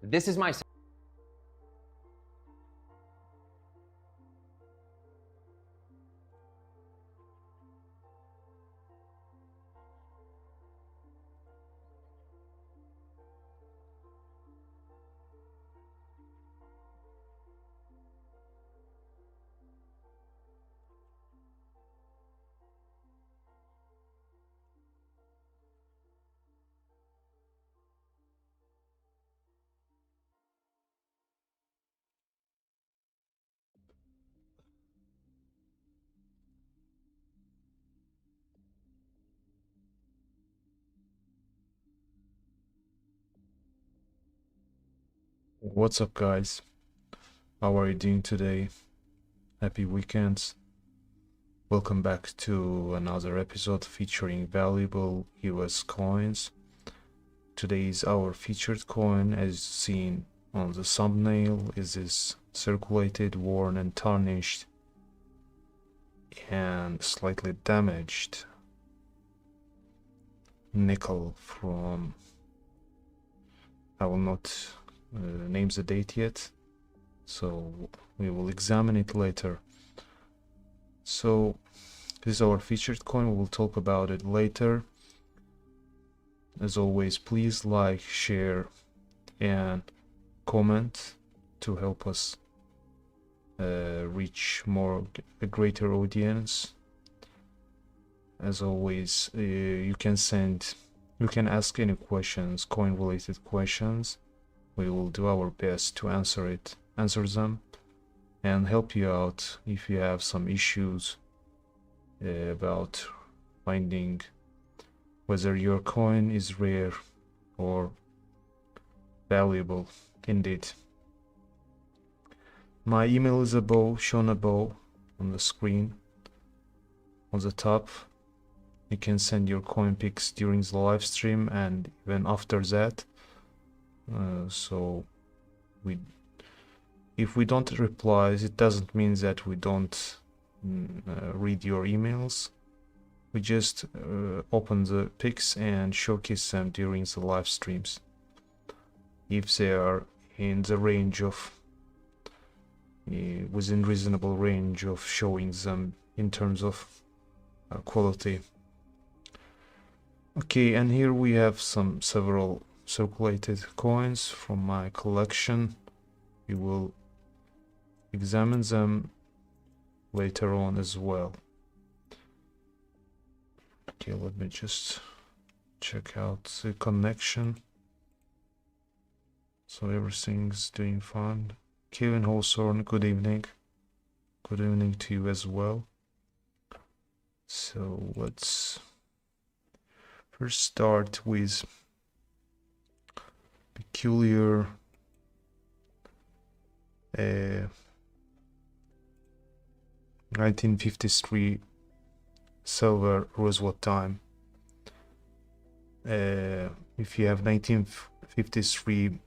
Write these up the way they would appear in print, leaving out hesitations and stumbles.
This is my What's up, guys? How are you doing today? Happy weekends. Welcome back to another episode featuring valuable US coins. Today's our featured coin, as seen on the thumbnail, is this circulated, worn and tarnished and slightly damaged nickel from, I will not name the date yet, so we will examine it later. So this is our featured coin. We will talk about it later. As always, please like, share and comment to help us reach a greater audience. As always, you can ask any questions, coin related questions. We will do our best to answer them and help you out if you have some issues about finding whether your coin is rare or valuable indeed. My email is shown above on the screen on the top. You can send your coin pics during the live stream and even after that. So if we don't reply, it doesn't mean that we don't read your emails. We just open the pics and showcase them during the live streams if they are in the range of within reasonable range of showing them in terms of quality. Okay, and here we have several circulated coins from my collection. We will examine them later on as well. Okay, let me just check out the connection. So everything's doing fine. Kevin Hawthorne, good evening. Good evening to you as well. So let's first start with peculiar 1953 silver Rosewood time. If you have 1953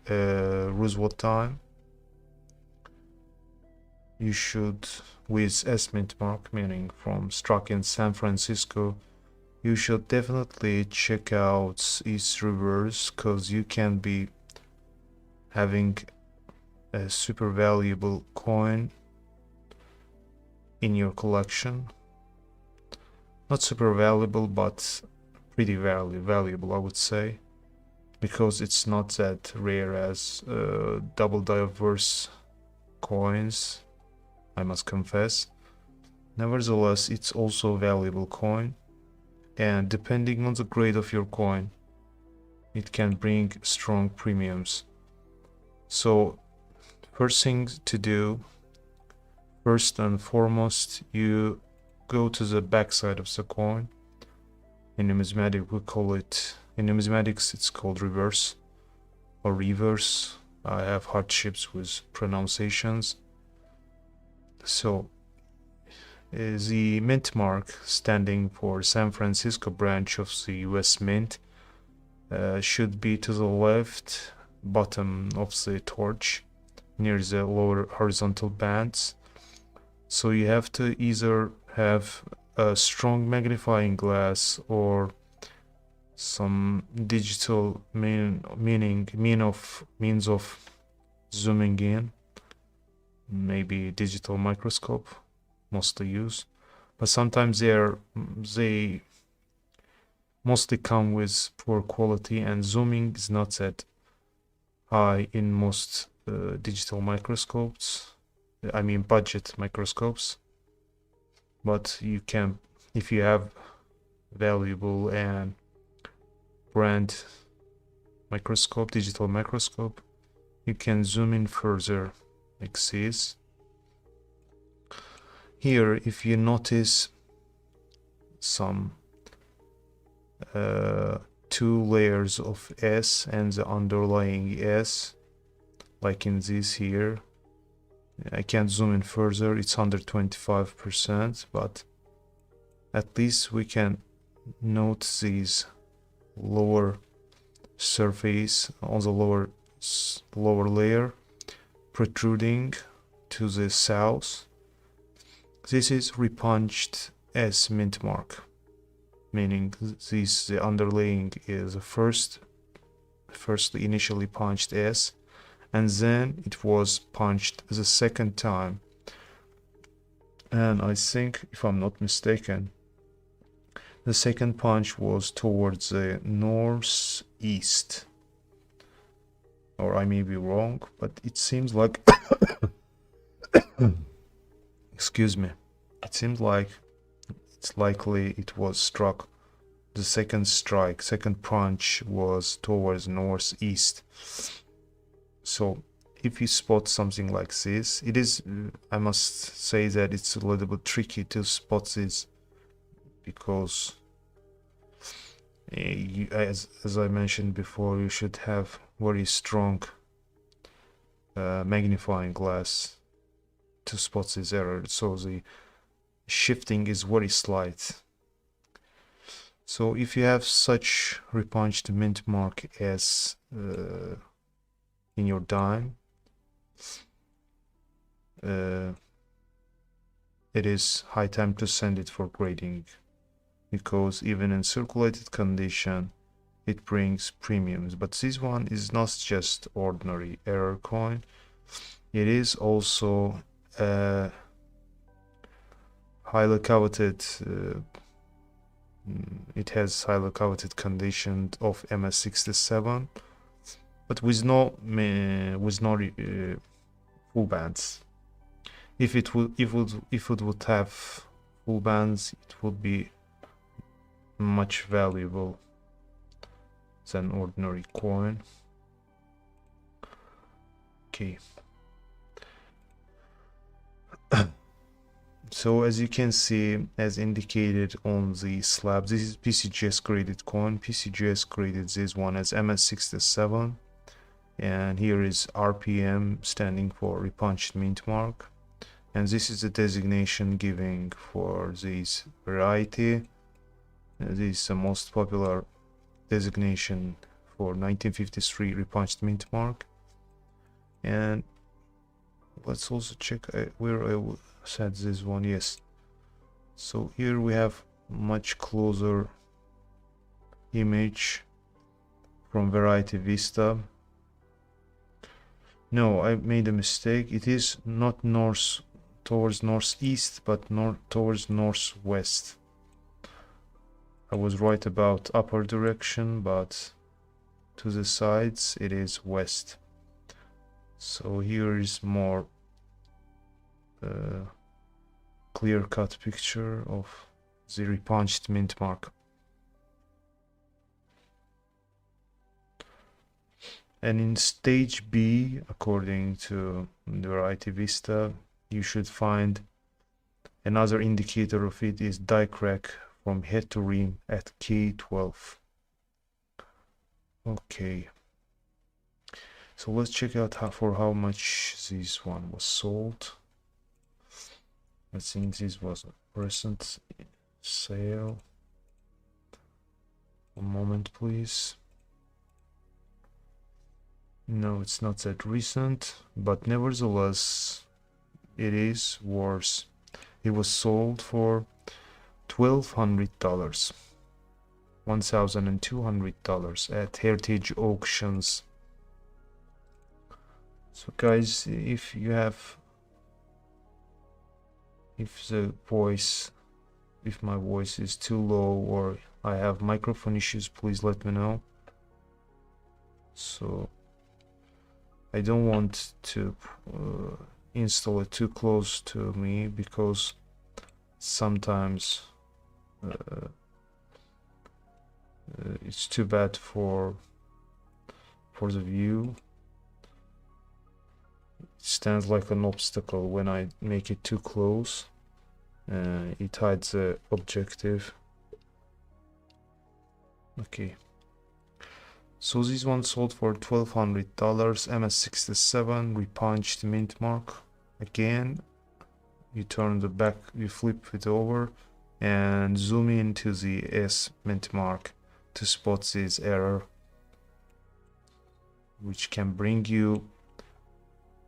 Rosewood time, you should, with S mint mark, meaning from struck in San Francisco, you should definitely check out its reverse, because you can be having a super valuable coin in your collection. Not super valuable, but pretty valuable, I would say, because it's not that rare as double diverse coins, I must confess. Nevertheless, it's also a valuable coin, and depending on the grade of your coin, it can bring strong premiums. So first thing to do, first and foremost, you go to the back side of the coin. In numismatics it's called reverse or reverse. I have hardships with pronunciations. So the mint mark, standing for San Francisco branch of the US Mint, should be to the left bottom of the torch, near the lower horizontal bands. So you have to either have a strong magnifying glass or some digital means of zooming in, maybe digital microscope mostly used, but sometimes they mostly come with poor quality, and zooming is not that high in most digital microscopes, I mean budget microscopes. But you can, if you have valuable and brand microscope, digital microscope, you can zoom in further like this. Here, if you notice some 2 layers of S and the underlying S, like in this here, I can't zoom in further, it's under 25%, but at least we can note these lower surface on the lower layer protruding to the south. This is repunched S mint mark, meaning the underlaying is firstly initially punched S, and then it was punched the second time. And I think, if I'm not mistaken, the second punch was towards the northeast, or I may be wrong, but it seems like excuse me, it seems like it's likely it was struck, the second punch was towards northeast. So if you spot something like this, it is, I must say that it's a little bit tricky to spot this, because as I mentioned before, you should have very strong magnifying glass to spot this error, so the shifting is very slight. So if you have such repunched mint mark as in your dime, it is high time to send it for grading, because even in circulated condition it brings premiums. But this one is not just ordinary error coin, it is also highly coveted, it has highly coveted condition of MS67, but with no full bands. If it would have full bands, it would be much valuable than ordinary coin. Okay. So as you can see, as indicated on the slab, this is PCGS graded coin. PCGS graded this one as MS67, and here is RPM, standing for repunched mint mark, and this is the designation giving for this variety. This is the most popular designation for 1953 repunched mint mark. And let's also check where I said this one. Yes, so here we have much closer image from Variety Vista. No, I made a mistake. It is not north towards northeast, but towards northwest. I was right about upper direction, but to the sides it is west. So here is more clear-cut picture of the repunched mint mark. And in stage B, according to the Variety Vista, you should find another indicator of it is die crack from head to rim at K12. Okay, so let's check out for how much this one was sold. I think this was a recent sale. One moment, please. No, it's not that recent, but nevertheless, it is worth. It was sold for $1,200. $1,200 at Heritage Auctions. So guys, if my voice is too low or I have microphone issues, please let me know. So I don't want to install it too close to me, because sometimes it's too bad for the view. It stands like an obstacle when I make it too close. It hides the objective. Okay, so this one sold for $1,200, MS67, repunched mint mark. Again, you turn the back, you flip it over and zoom into the S mint mark to spot this error, which can bring you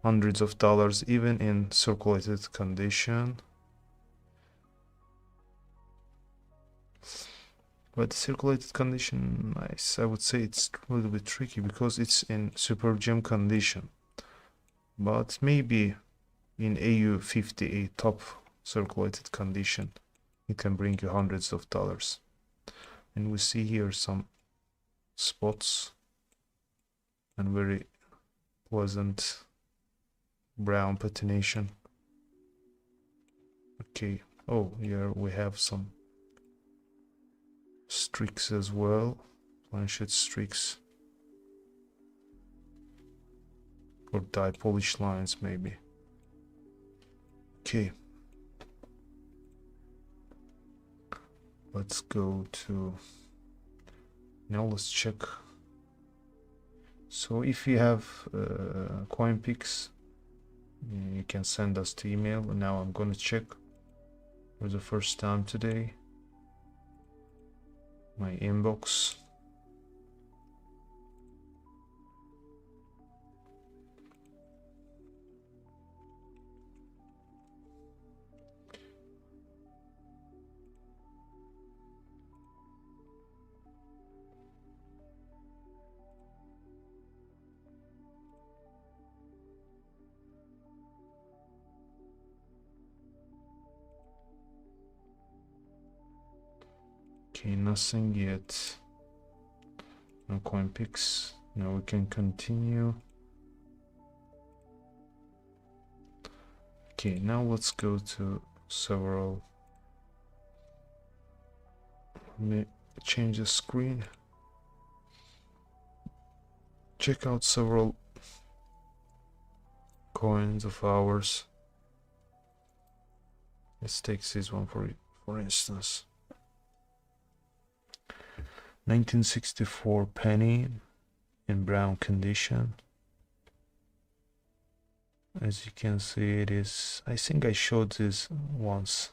hundreds of dollars even in circulated condition. But the circulated condition, I would say it's a little bit tricky because it's in super gem condition. But maybe in AU50, a top circulated condition, it can bring you hundreds of dollars. And we see here some spots and very pleasant brown patination. Okay, oh, here we have some streaks as well, planchet streaks or dye polish lines maybe. Okay, let's go to, now let's check. So if you have coin pics, you can send us to email. And now I'm gonna check for the first time today my inbox. Okay, nothing yet. No coin pics. Now we can continue. Okay, now let's go to several. Let me change the screen. Check out several coins of ours. Let's take this one for instance. 1964 penny in brown condition. As you can see, it is, I think I showed this once.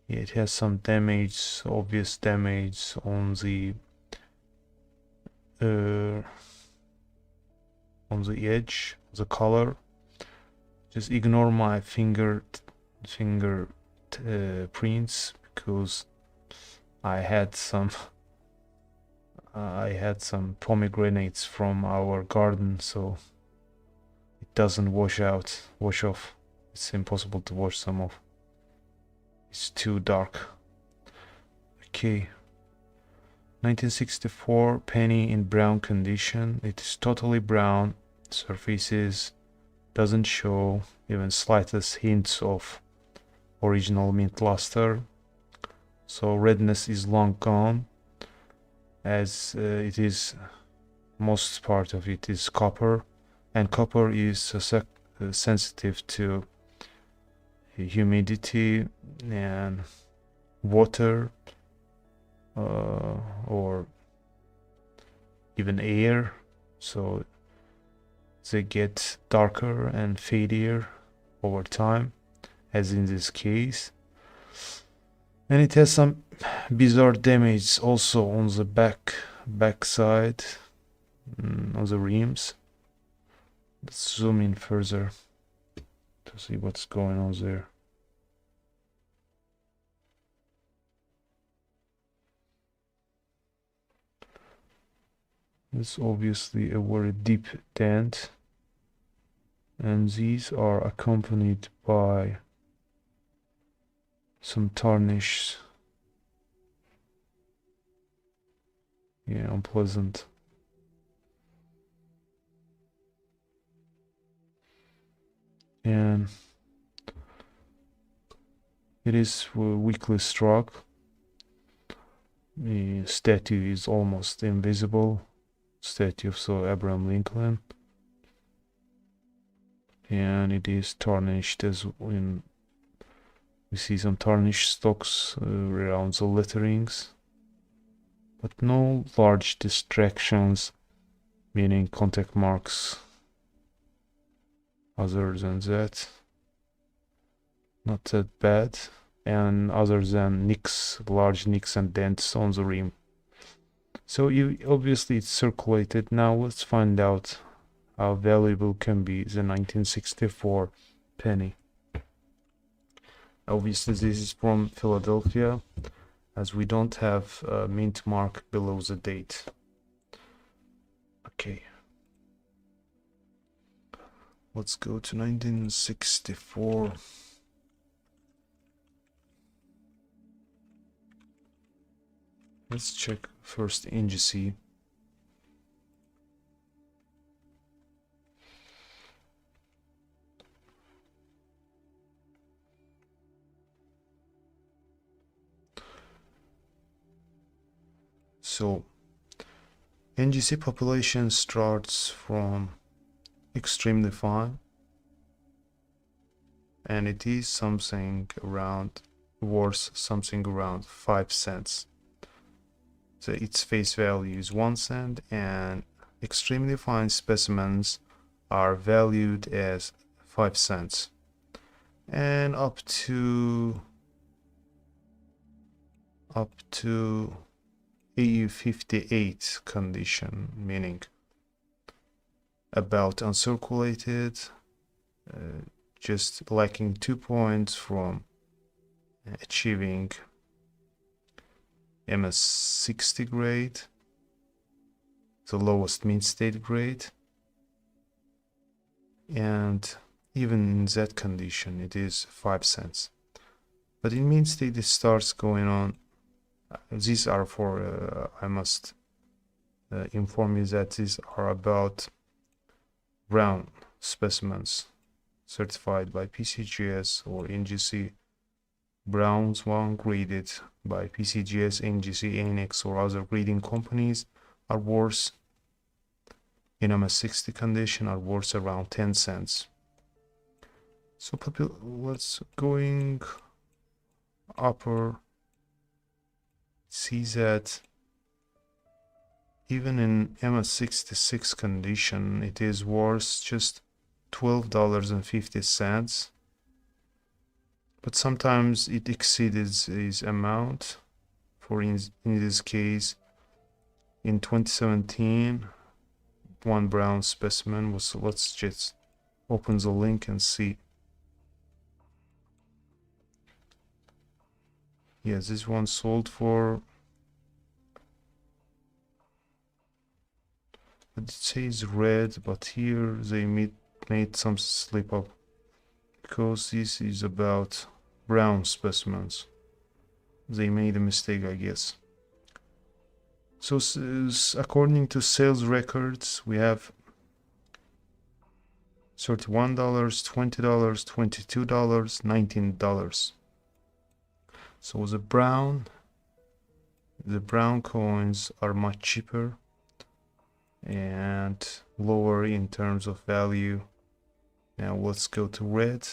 Yeah, it has some damage, obvious damage on the edge, the color. Just ignore my finger prints, because I had some pomegranates from our garden, so it doesn't wash off. It's impossible to wash some off. It's too dark. Okay, 1964 penny in brown condition. It is totally brown. Surfaces doesn't show even slightest hints of original mint luster, so redness is long gone, as it is, most part of it is copper, and copper is sensitive to humidity and water or even air, so they get darker and fadier over time, as in this case. And it has some bizarre damage also on the back side, on the rims. Let's zoom in further to see what's going on there. It's obviously a very deep dent, and these are accompanied by some tarnish. Yeah, unpleasant. And it is weakly struck. The statue is almost invisible. Statue of Sir Abraham Lincoln. And it is tarnished as in we see some tarnished stocks around the letterings, but no large distractions, meaning contact marks other than that. Not that bad, and other than nicks, large nicks and dents on the rim. So obviously it's circulated. Now let's find out how valuable can be the 1964 penny. Obviously this is from Philadelphia, as we don't have a mint mark below the date. Okay, let's go to 1964. Let's check first NGC. So NGC population starts from extremely fine, and it is something around worth something around 5 cents. So its face value is 1 cent, and extremely fine specimens are valued as 5 cents, and up to AU58 condition, meaning about uncirculated, just lacking 2 points from achieving MS60 grade, the lowest mint state grade, and even in that condition it is 5 cents. But in mint state it starts going on. These are for I must inform you that these are about brown specimens certified by PCGS or NGC. Browns one graded by PCGS, NGC, ANX or other grading companies are worth in MS60 condition are worth around 10 cents. So let's going upper, see that even in MS66 condition it is worth just $12.50, but sometimes it exceeded this amount. For in this case, in 2017, one brown specimen was, let's just open the link and see. Yes, this one sold for, it says red, but here they made some slip up, because this is about brown specimens. They made a mistake, I guess. So according to sales records, we have $31, $20, $22, $19. So the brown coins are much cheaper and lower in terms of value. Now let's go to red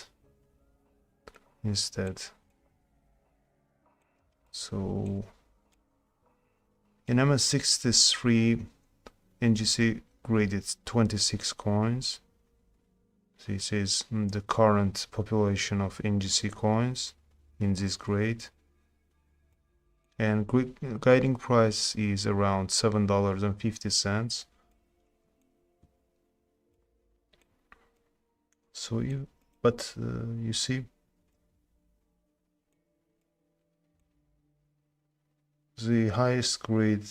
instead. So in MS63, NGC graded 26 coins. This is the current population of NGC coins in this grade. And guiding price is around $7.50. So you see, the highest grade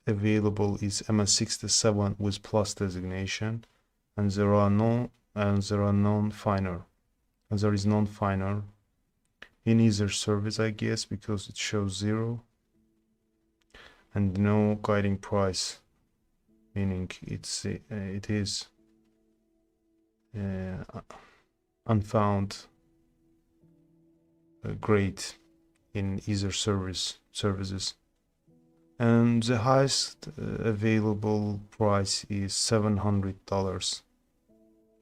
available is MS67 with plus designation, and there is non-finer in either service, I guess, because it shows 0, and no guiding price, meaning it is unfound grade in either services. And the highest available price is $700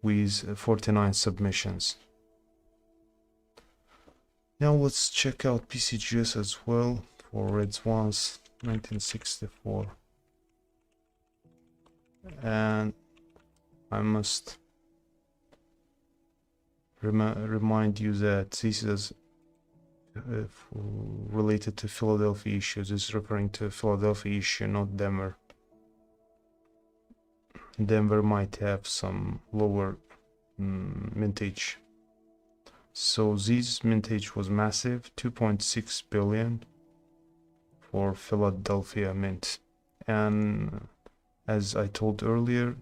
with 49 submissions. Now let's check out PCGS as well for Red Swans 1964. And I must remind you that this is related to Philadelphia issues. This is referring to Philadelphia issue, not Denver. Denver might have some lower mintage. So this mintage was massive, 2.6 billion for Philadelphia mint. And as I told earlier,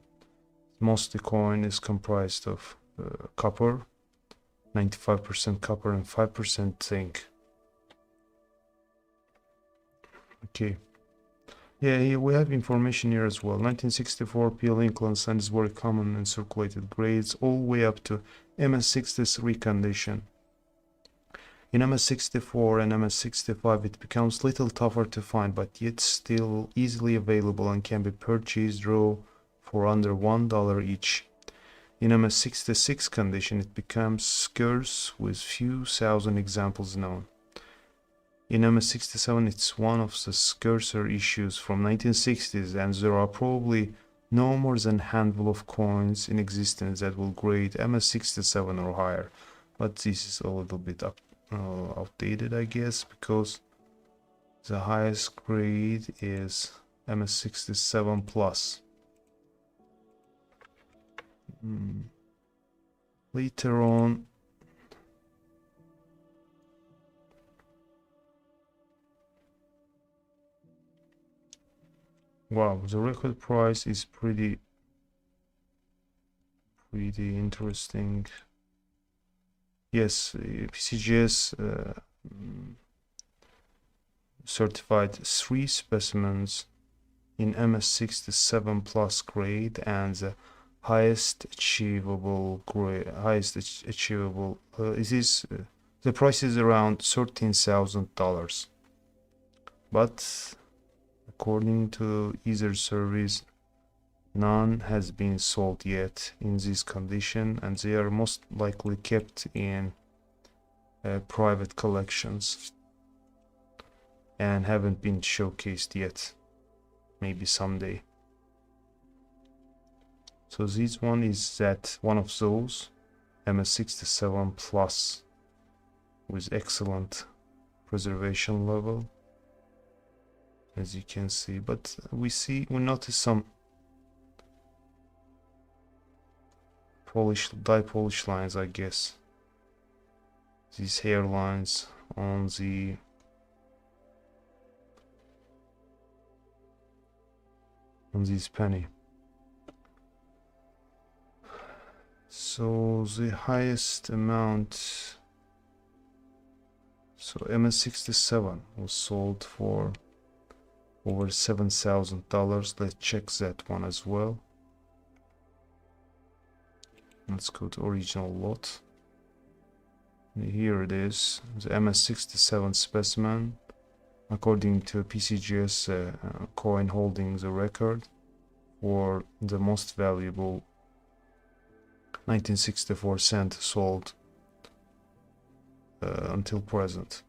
most of the coin is comprised of copper, 95% copper and 5% zinc. Okay. Yeah, here we have information here as well. 1964 PL Incline sand is very common in circulated grades all the way up to MS63 condition. In MS64 and MS65 it becomes little tougher to find, but yet still easily available and can be purchased raw for under $1 each. In MS66 condition it becomes scarce with few thousand examples known. In MS67 it's one of the scarcer issues from 1960s, and there are probably no more than a handful of coins in existence that will grade MS67 or higher. But this is a little bit outdated, I guess, because the highest grade is MS67 plus. Later on, wow, the record price is pretty interesting. Yes, PCGS certified 3 specimens in MS67 plus grade, and the highest achievable grade, the price is around $13,000, but according to either service, none has been sold yet in this condition, and they are most likely kept in private collections and haven't been showcased yet. Maybe someday. So this one is one of those MS67 plus with excellent preservation level, as you can see. But we notice some dye polish lines, I guess. These hairlines on this penny. So the highest amount, so MS67 was sold for over $7,000. Let's check that one as well. Let's go to original lot. And here it is, the MS67 specimen, according to PCGS coin holding the record for the most valuable 1964 cent sold until present.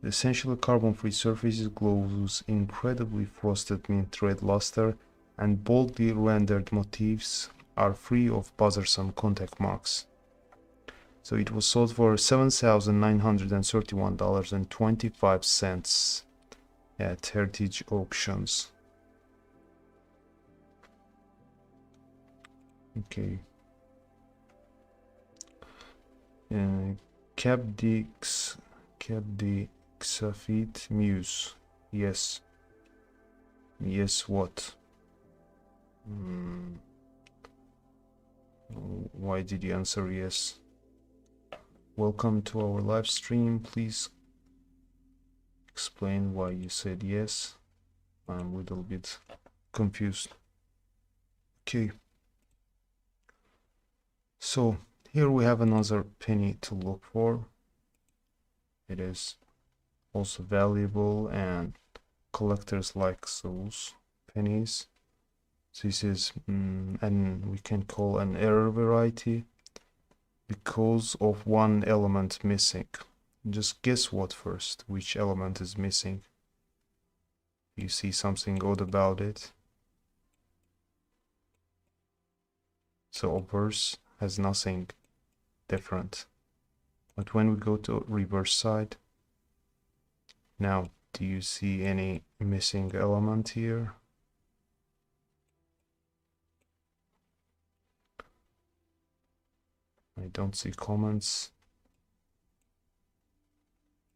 The essentially carbon-free surfaces glows incredibly frosted mint red luster, and boldly rendered motifs are free of bothersome contact marks. So it was sold for $7,931.25 at Heritage Auctions. Okay. Cabdix at the Xafit Muse. Yes. Yes, what? Why did you answer yes? Welcome to our live stream. Please explain why you said yes. I'm a little bit confused. Okay. So here we have another penny to look for. It is also valuable and collectors like those pennies. This is and we can call an error variety because of one element missing. Just guess what first, which element is missing. You see something odd about it. So obverse has nothing different. But when we go to reverse side, now do you see any missing element here? I don't see comments.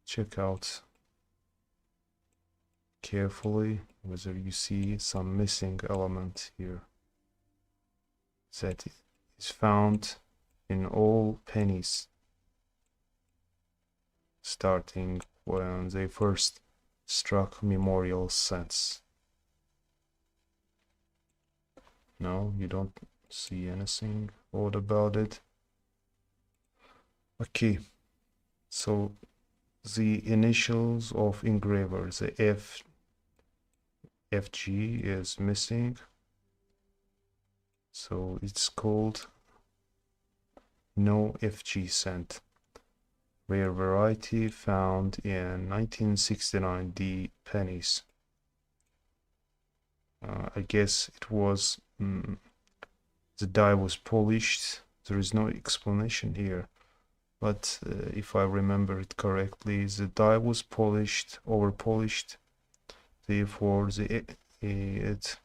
Check out carefully whether you see some missing element here that is found in all pennies starting when they first struck memorial cents. No, you don't see anything odd about it. Okay, so the initials of engraver, the FG is missing, so it's called no FG cent. Rare variety found in 1969 D pennies. I guess it was the die was polished. There is no explanation here, but if I remember it correctly, the die was polished, over polished, therefore it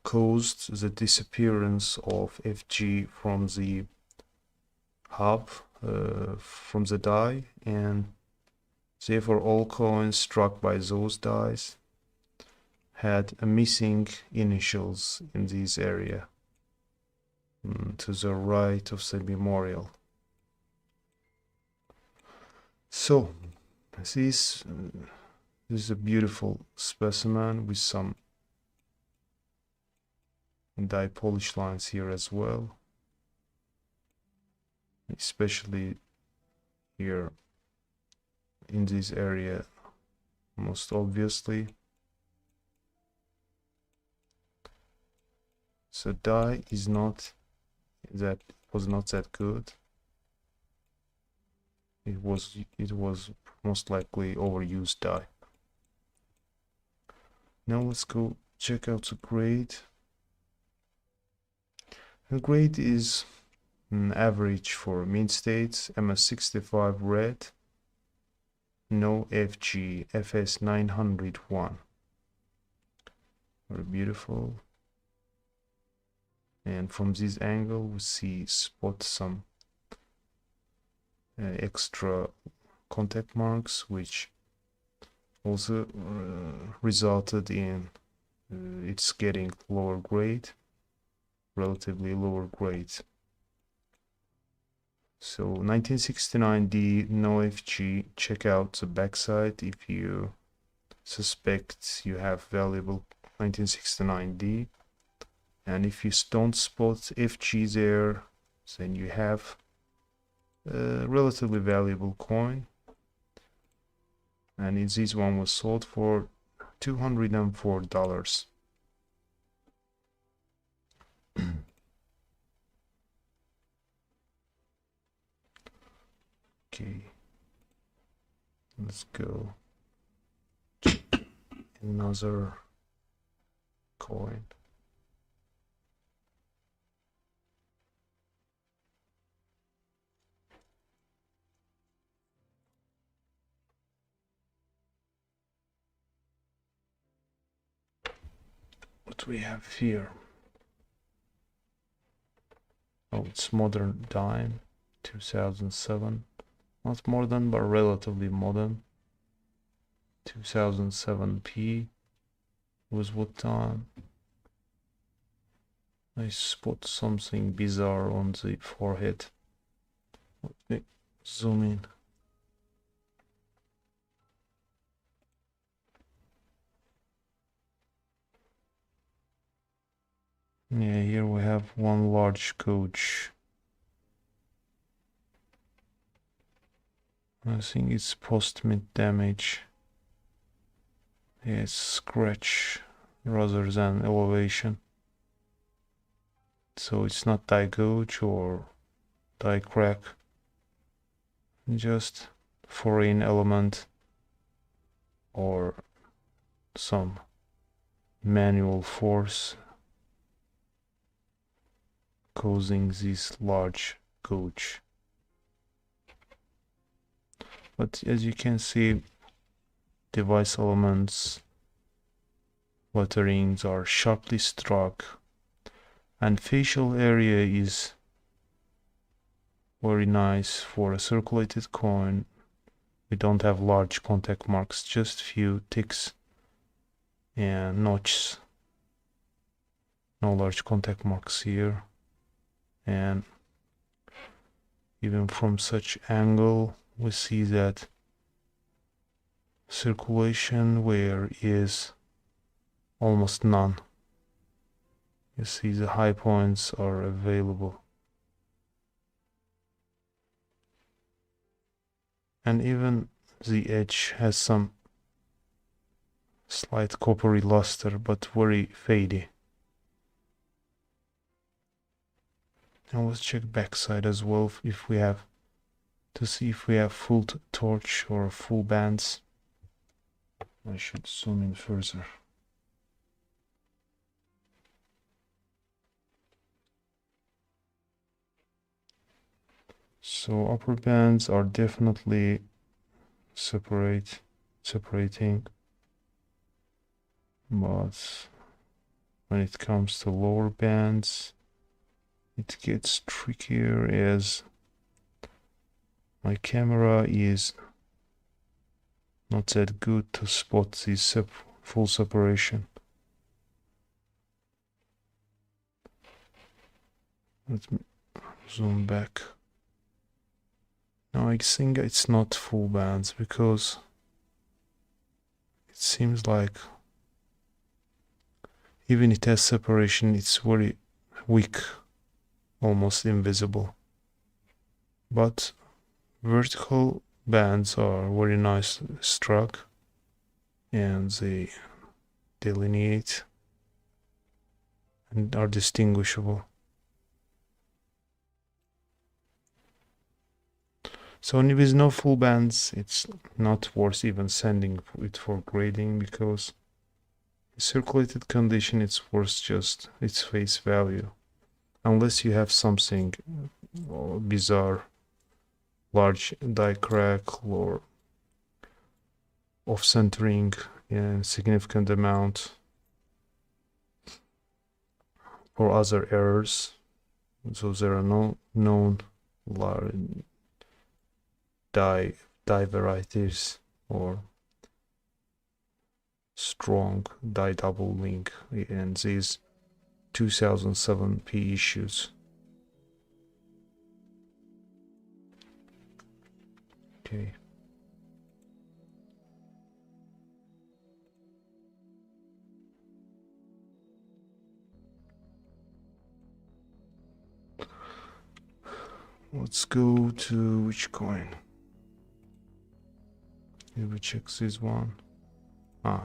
caused the disappearance of FG from the hub, from the die, and therefore all coins struck by those dies had a missing initials in this area to the right of the memorial. So this is a beautiful specimen with some die polish lines here as well, especially here in this area most obviously. So die is not that, was not that good. It was most likely overused die. Now let's go check out the grade. The grade is an average for mint states, MS65 red, no FG, FS 901. Very beautiful. And from this angle we spot some extra contact marks, which also resulted in it's getting lower grade, relatively lower grade. So 1969D, no FG. Check out the backside if you suspect you have valuable 1969D. And if you don't spot FG there, then you have a relatively valuable coin. And this one was sold for $204. Okay, let's go another coin. What we have here? Oh, it's modern dime, 2007. Not modern, but relatively modern. 2007p was what time? I spot something bizarre on the forehead. Let me zoom in. Yeah, here we have one large gouge. I think it's post-mid damage. Yeah, it's scratch rather than elevation. So it's not die gouge or die crack. Just foreign element or some manual force causing this large gouge. But as you can see, device elements, letterings are sharply struck, and facial area is very nice for a circulated coin. We don't have large contact marks, just few ticks and notches. No large contact marks here. And even from such angle, we see that circulation wear is almost none. You see the high points are available. And even the edge has some slight coppery luster, but very fadey. And let's check backside as well if we have to see if we have full torch or full bands. I should zoom in further. So upper bands are definitely separating, but when it comes to lower bands, it gets trickier as my camera is not that good to spot this full separation. Let me zoom back. Now I think it's not full bands because it seems like even it has separation, it's very weak, almost invisible. But vertical bands are very nice struck and they delineate and are distinguishable. So with no full bands, it's not worth even sending it for grading because in circulated condition it's worth just its face value. Unless you have something bizarre, large die crack or off-centering in a significant amount or other errors. So there are no known large die varieties or strong die doubling in these 2007p issues. Okay. Let's go to which coin? Here we check this one.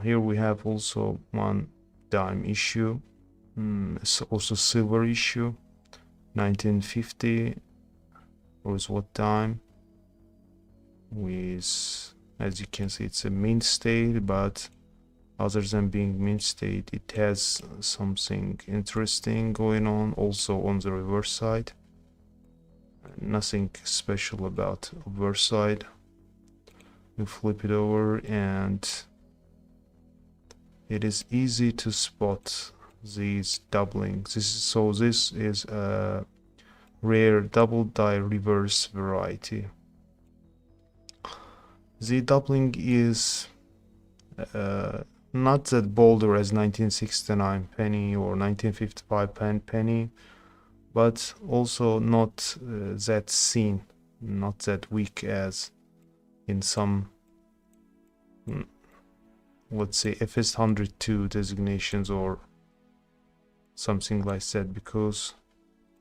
Here we have also one dime issue. It's also silver issue. 1950 was what time? With, as you can see, it's a mint state, but other than being mint state, it has something interesting going on also on the reverse side. Nothing special about reverse side. You flip it over and it is easy to spot these doublings. This is a rare double die reverse variety. The doubling is not that bolder as 1969 penny or 1955 penny, but also not that thin, not that weak as in some, let's say, FS 102 designations or something like that, because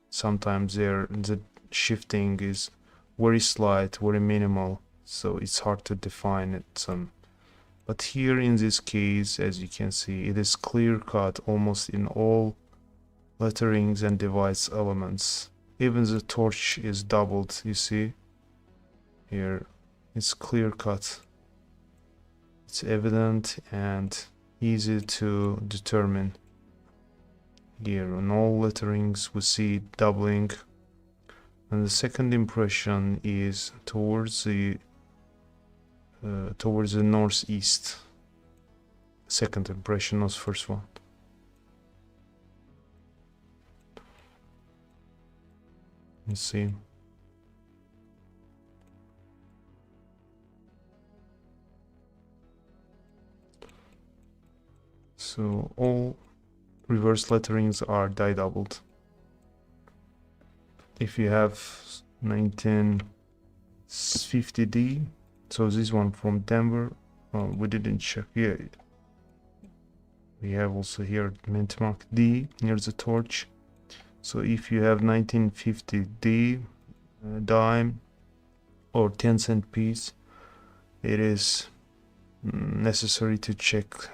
sometimes the shifting is very slight, very minimal, so it's hard to define it. But here in this case, as you can see, it is clear cut almost in all letterings and device elements. Even the torch is doubled, you see here, it's clear cut, it's evident and easy to determine. Here on all letterings we see doubling, and the second impression is towards the northeast. Second impression was first one. Let's see. So all reverse letterings are die doubled. If you have 1950D, so this one from Denver, we didn't check here. We have also here mint mark D near the torch. So if you have 1950D dime or 10-cent piece, it is necessary to check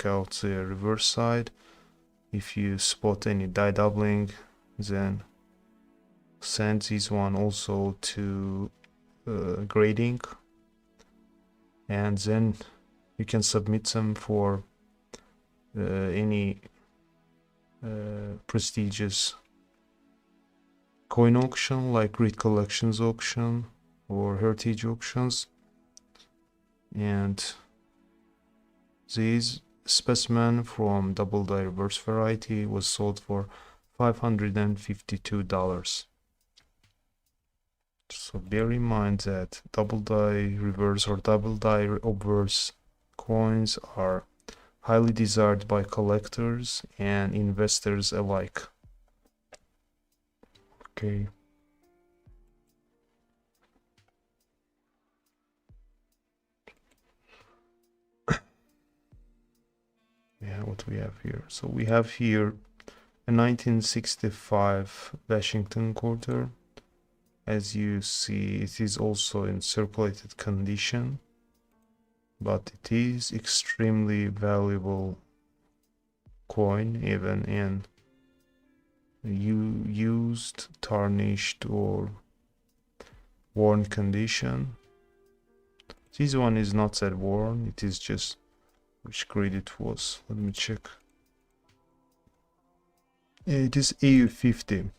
out the reverse side. If you spot any die doubling, then send this one also to grading, and then you can submit them for any prestigious coin auction like Great Collections auction or Heritage auctions. And this specimen from double die reverse variety was sold for $552. So bear in mind that double die reverse or double die obverse coins are highly desired by collectors and investors alike. Okay. Yeah, what we have here. So we have here a 1965 Washington quarter. As you see, it is also in circulated condition, but it is extremely valuable coin, even in used, tarnished or worn condition. This one is not that worn, it is just which grade it was. Let me check. It is AU50.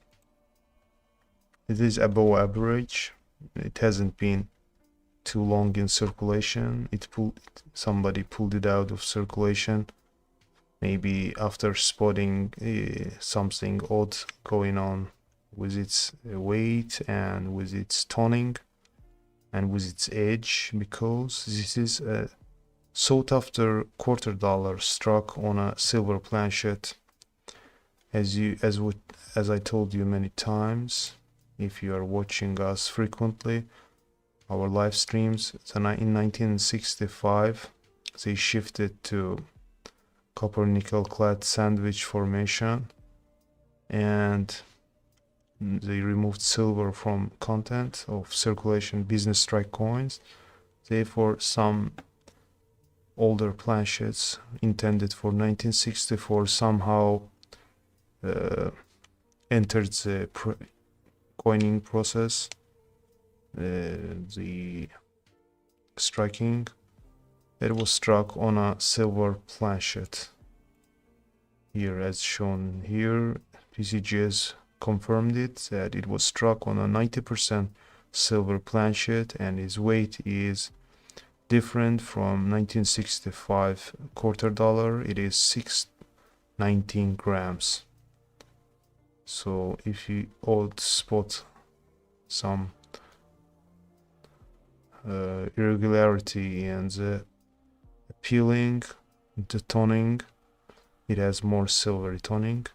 It is above average. It hasn't been too long in circulation. Somebody pulled it out of circulation, maybe after spotting something odd going on with its weight and with its toning and with its edge, because this is a sought after $quarter struck on a silver planchet. As I told you many times, if you are watching us frequently, our live streams, in 1965 they shifted to copper nickel clad sandwich formation, and they removed silver from content of circulation business strike coins. Therefore, some older planchets intended for 1964 somehow entered the coining process, the striking. It was struck on a silver planchet. Here, as shown here, PCGS confirmed it, that it was struck on a 90% silver planchet, and its weight is different from 1965 $quarter. It is 619 grams. So if you ought spot some irregularity and the appealing, the toning. It has more silvery toning.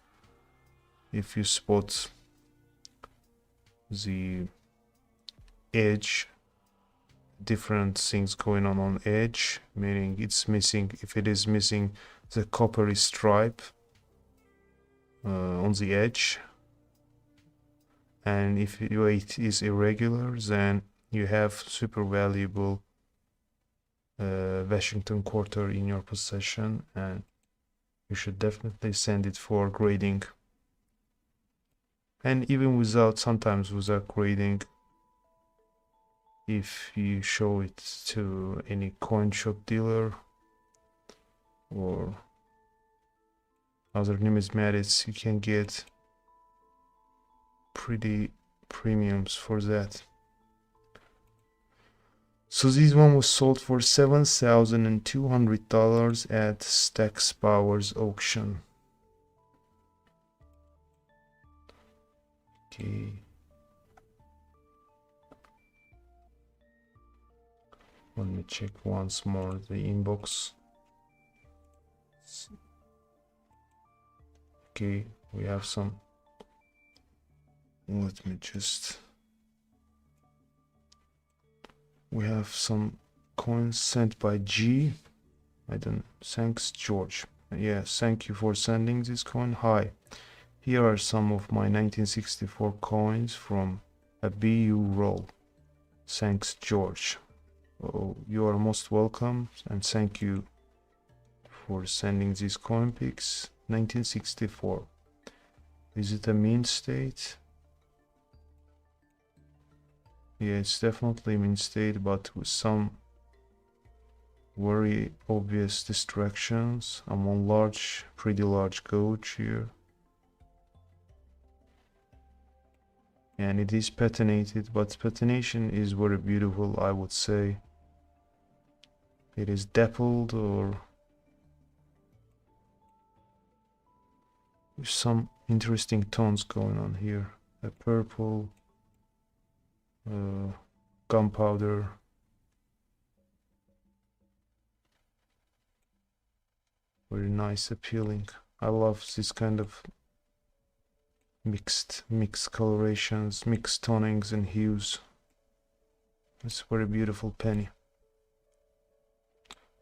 If you spot the edge, different things going on edge, meaning it's missing, if it is missing the coppery stripe on the edge, and if your weight is irregular, then you have super valuable Washington quarter in your possession, and you should definitely send it for grading. And even without, sometimes without grading, if you show it to any coin shop dealer or other numismatics, you can get pretty premiums for that. So this one was sold for $7,200 at Stack's Powers auction. Okay. Let me check once more the inbox. Okay, we have some. Let me just. We have some coins sent by G. I don't. Thanks, George. Yeah, thank you for sending this coin. Hi, here are some of my 1964 coins from a BU roll. Thanks, George. Oh, you are most welcome, and thank you for sending these coin pics. 1964. Is it a mint state? Yeah, it's definitely mint state, but with some very obvious distractions. I'm on large, pretty large gauge here. And it is patinated, but patination is very beautiful, I would say. It is dappled or with some interesting tones going on here. A purple, gunpowder, very nice, appealing. I love this kind of mixed colorations, mixed tonings and hues. It's a very beautiful penny.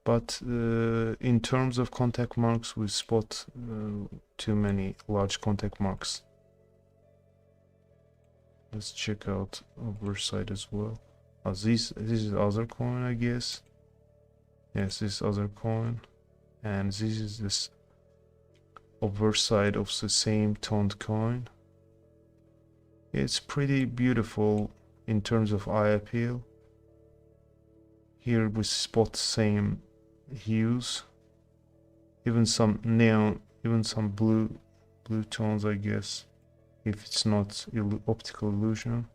But in terms of contact marks, we spot too many large contact marks. Let's check out over side as well. This is other coin, I guess. Yes, this other coin, and this is this over side of the same toned coin. It's pretty beautiful in terms of eye appeal. Here we spot same hues, even some neon, even some blue tones, I guess, if it's not optical illusion.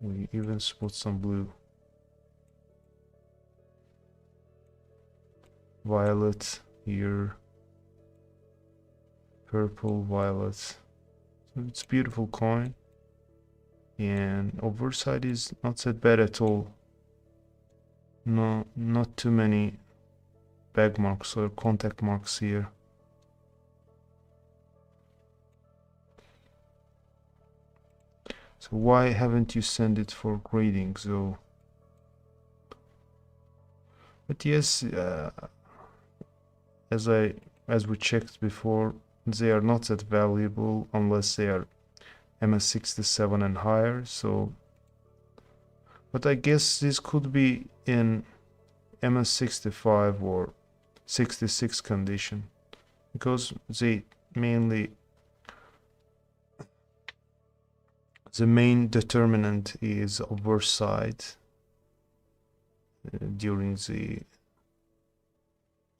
We even spot some blue, violet here, purple, violet. So it's a beautiful coin, and overside is not that bad at all. No, not too many bag marks or contact marks here. So why haven't you sent it for grading though? But yes, as we checked before, they are not that valuable unless they are MS67 and higher. So, but I guess this could be in MS65 or 66 condition, because they mainly, the main determinant is oversight during the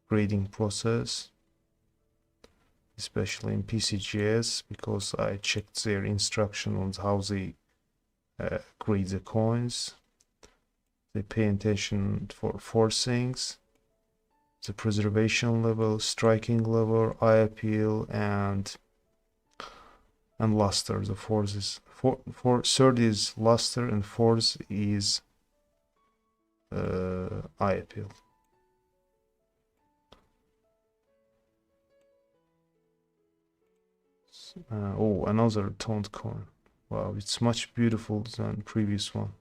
grading process, especially in PCGS, because I checked their instruction on how they grade the coins. They pay attention for four things: the preservation level, striking level, eye appeal, and luster. The for third is luster, and fourth is eye appeal. Oh, another toned coin. Wow, it's much beautiful than previous one.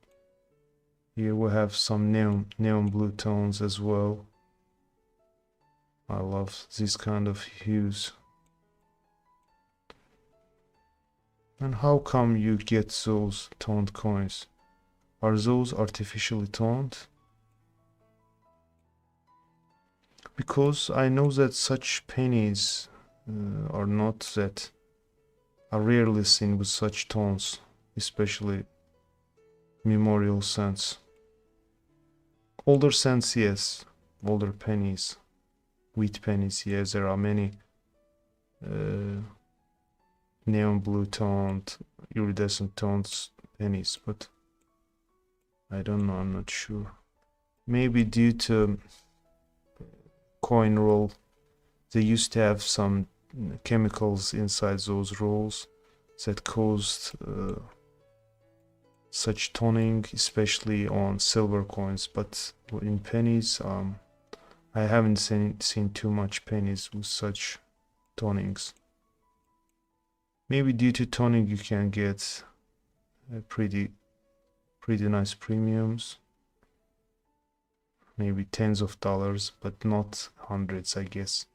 Here we have some neon blue tones as well. I love this kind of hues. And how come you get those toned coins? Are those artificially toned? Because I know that such pennies are not that are rarely seen with such tones, especially memorial cents. Older cents, yes. Older pennies, wheat pennies, yes. There are many neon blue toned, iridescent toned pennies, but I don't know, I'm not sure. Maybe due to coin roll, they used to have some chemicals inside those rolls that caused such toning, especially on silver coins. But in pennies, I haven't seen too much pennies with such tonings. Maybe due to toning you can get pretty nice premiums, maybe tens of dollars, but not hundreds, I guess.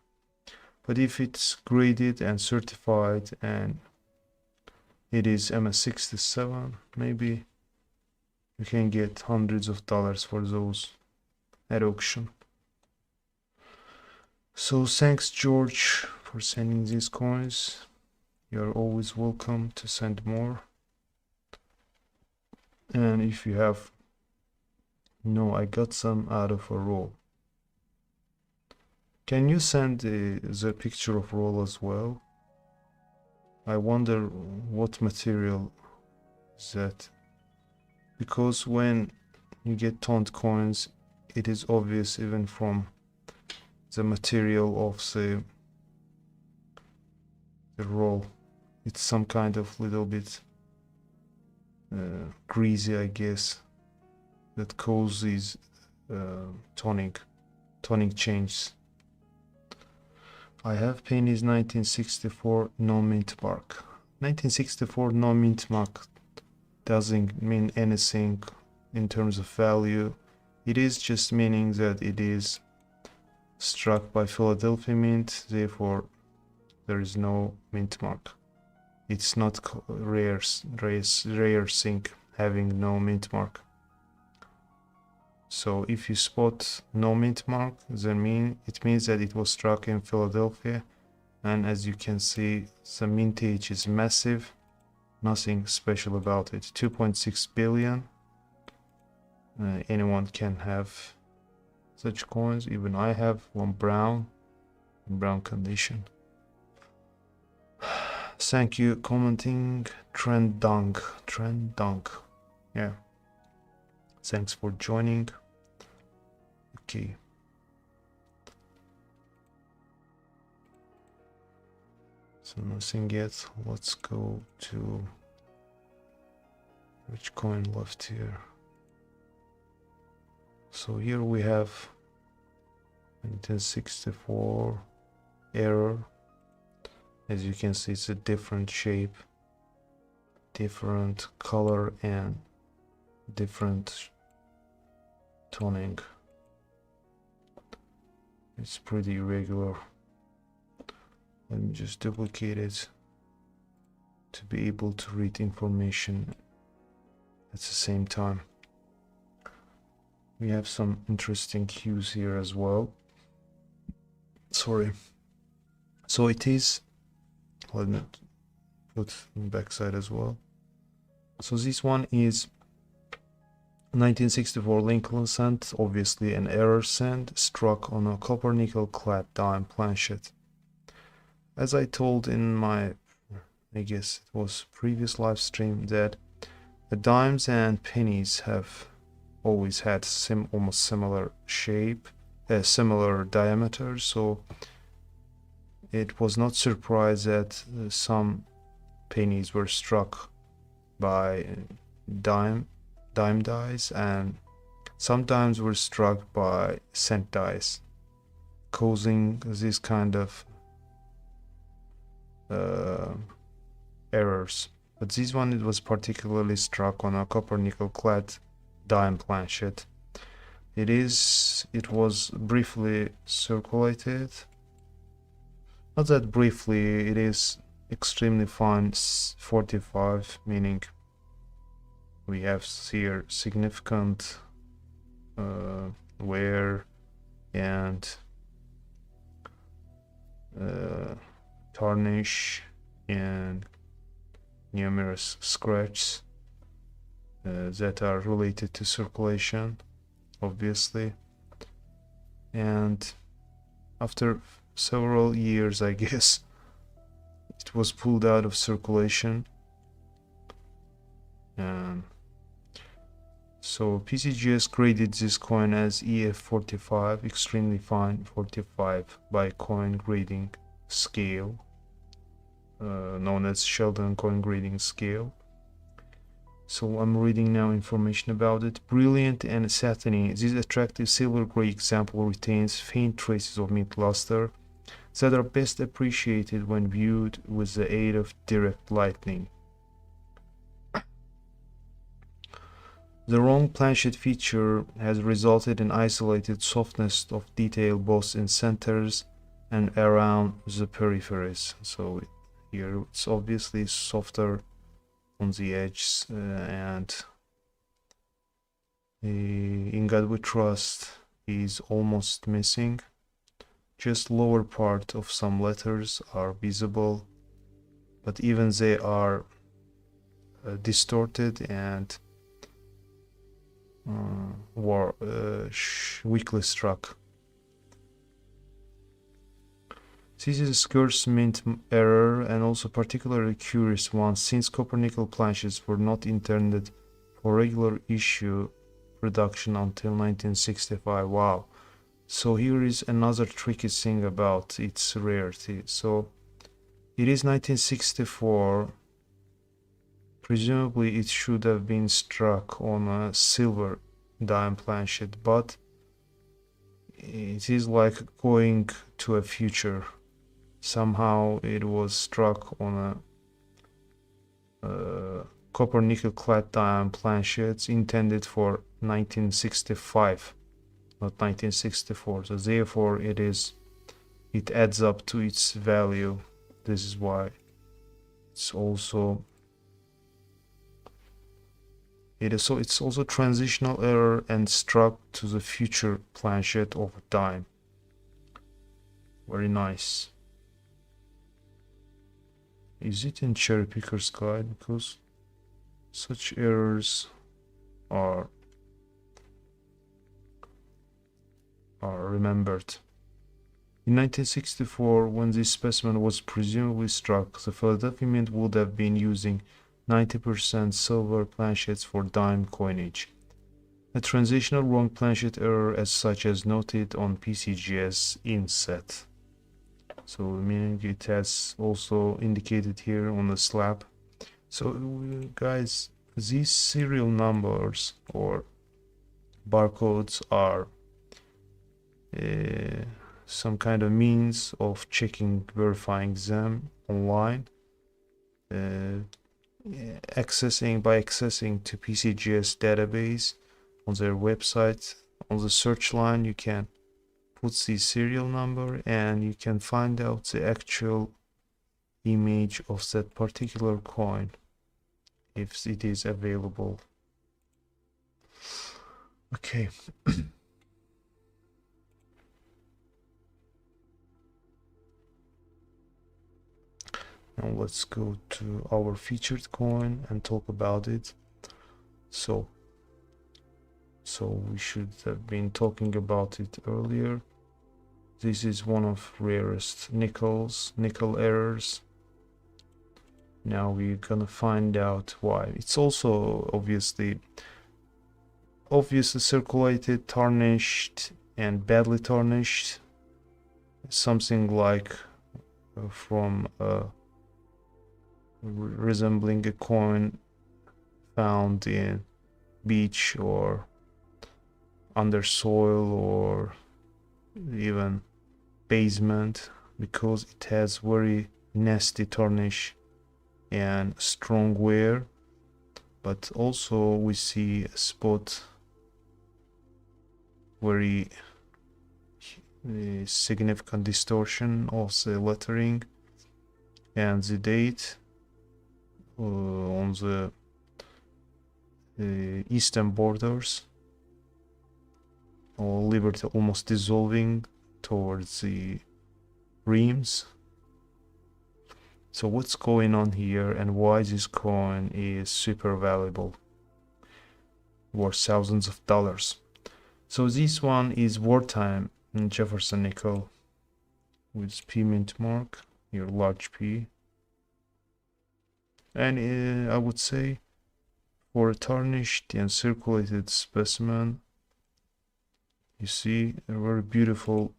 But if it's graded and certified and it is MS67, maybe you can get hundreds of dollars for those at auction. So thanks, George, for sending these coins. You're always welcome to send more. And if you have... No, I got some out of a roll. Can you send the picture of roll as well? I wonder what material is that. Because when you get toned coins, it is obvious even from the material of the roll. It's some kind of little bit greasy, I guess, that causes toning changes. I have pennies 1964 no mint mark. 1964 no mint mark doesn't mean anything in terms of value. It is just meaning that it is struck by Philadelphia Mint, therefore there is no mint mark. It's not rare thing having no mint mark. So if you spot no mint mark, then it means that it was struck in Philadelphia, and as you can see, the mintage is massive. Nothing special about it. 2.6 billion. Anyone can have such coins. Even I have one brown, in brown condition. Thank you, commenting. Trend Dunk. Yeah. Thanks for joining. Okay. So nothing yet. Let's go to which coin left here. So here we have 1964 error. As you can see, it's a different shape, different color, and different toning. It's pretty irregular. Let me just duplicate it to be able to read information at the same time. We have some interesting cues here as well. Sorry. So it is, let me put the backside as well. So this one is 1964 Lincoln cent, obviously an error cent, struck on a copper nickel clad dime planchet. As I told in my, I guess it was previous live stream, that the dimes and pennies have always had almost similar shape, similar diameter, so it was not surprised that some pennies were struck by dime dice, and sometimes were struck by cent dice, causing this kind of errors. But this one, it was particularly struck on a copper nickel clad dime planchet. It was briefly circulated. Not that briefly, it is extremely fine 45, meaning we have here significant wear and tarnish and numerous scratches that are related to circulation, obviously. And after several years, I guess, it was pulled out of circulation. And so PCGS graded this coin as EF45, extremely fine 45, by coin grading scale, known as Sheldon coin grading scale. So I'm reading now information about it. Brilliant and satiny, this attractive silver gray example retains faint traces of mint luster that are best appreciated when viewed with the aid of direct lighting. The wrong planchet feature has resulted in isolated softness of detail both in centers and around the peripheries. So here it's obviously softer on the edges, and In God We Trust is almost missing. Just lower part of some letters are visible, but even they are distorted and weakly struck. This is a scarce mint error, and also particularly curious one, since copper nickel planchets were not intended for regular issue production until 1965. Wow. So here is another tricky thing about its rarity. So it is 1964. Presumably it should have been struck on a silver dime planchet, but it is like going to a future. Somehow it was struck on a copper nickel clad dime planchets intended for 1965, not 1964. So therefore it adds up to its value. This is why it's also it's also transitional error and struck to the future planchet of a dime. Very nice. Is it in Cherry Picker's Guide? Because such errors are remembered. In 1964, when this specimen was presumably struck, the Philadelphia Mint would have been using 90% silver planchets for dime coinage. A transitional wrong planchet error as such as noted on PCGS inset. So meaning it has also indicated here on the slab. So guys, these serial numbers or barcodes are some kind of means of verifying them online, accessing to PCGS database on their website. On the search line you can put the serial number and you can find out the actual image of that particular coin if it is available. Okay. Now let's go to our featured coin and talk about it. So we should have been talking about it earlier. This is one of rarest nickel errors. Now we're gonna find out why. It's also obviously circulated, tarnished, and badly tarnished. Something like from resembling a coin found in beach or under soil or even basement, because it has very nasty tarnish and strong wear. But also we see a spot very significant distortion of the lettering and the date on the eastern borders, or liberty almost dissolving towards the rims. So what's going on here, and why this coin is super valuable, worth thousands of dollars? So this one is wartime Jefferson nickel with P mint mark, your large P, and I would say for a tarnished and circulated specimen, you see a very beautiful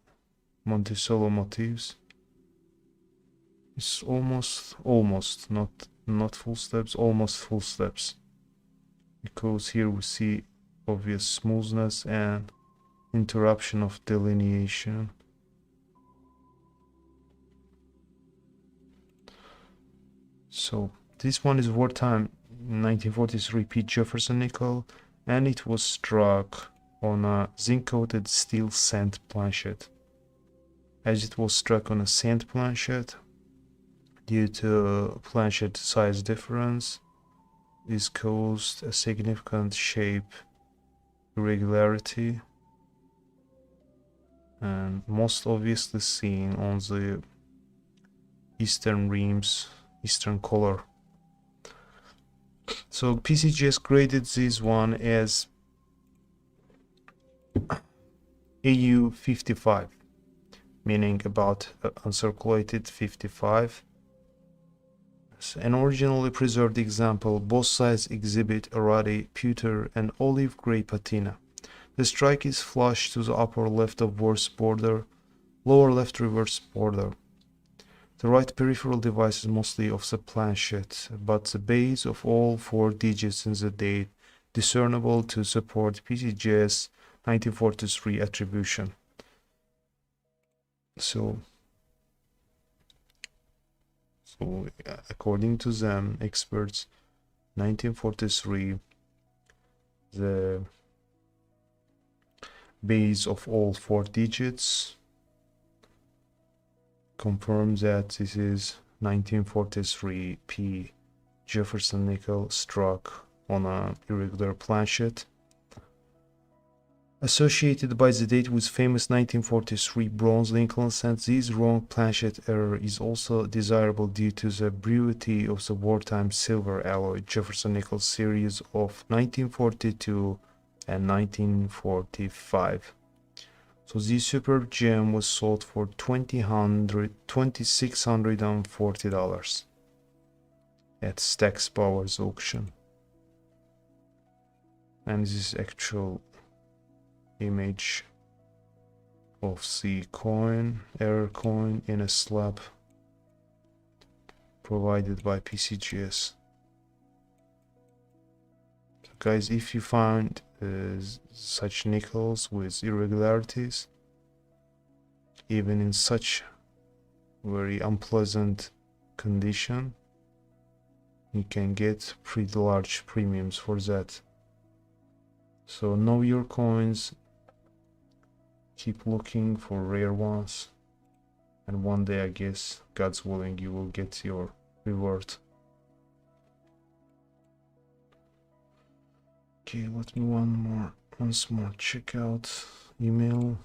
Monticello motifs. It's almost not full steps, almost full steps, because here we see obvious smoothness and interruption of delineation. So this one is wartime 1943 P Jefferson nickel, and it was struck on a zinc-coated steel sand planchet. As it was struck on a sand planchet, due to planchet size difference, this caused a significant shape irregularity, and most obviously seen on the eastern rims, eastern color. So PCGS graded this one as AU 55, meaning about uncirculated 55. An originally preserved example, both sides exhibit a ruddy pewter and olive gray patina. The strike is flush to the upper left obverse border, lower left reverse border. The right peripheral device is mostly of the planchet, but the base of all 4 digits in the date discernible to support PCGS 1943 attribution. So according to them, experts, 1943, the base of all 4 digits confirms that this is 1943 P Jefferson nickel struck on an irregular planchet, associated by the date with famous 1943 bronze Lincolns, and this wrong planchet error is also desirable due to the brevity of the wartime silver alloy Jefferson nickel series of 1942 and 1945. So this superb gem was sold for $2,640 at Stax Power's auction. And this is actual image of the coin, error coin, in a slab provided by PCGS. So guys, if you find such nickels with irregularities, even in such very unpleasant condition, you can get pretty large premiums for that. So know your coins, keep looking for rare ones, and one day, I guess, God's willing, you will get your reward. Okay, let me once more check out email.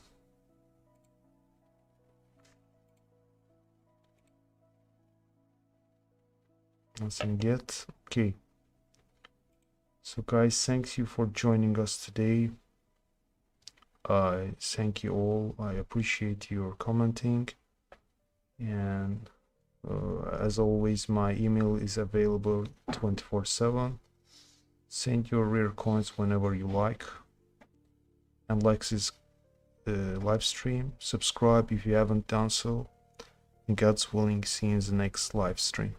Nothing yet. Okay. So guys, thanks you for joining us today. I thank you all. I appreciate your commenting, and as always, my email is available 24/7. Send your rare coins whenever you like, and like this live stream. Subscribe if you haven't done so, and God's willing, see you in the next live stream.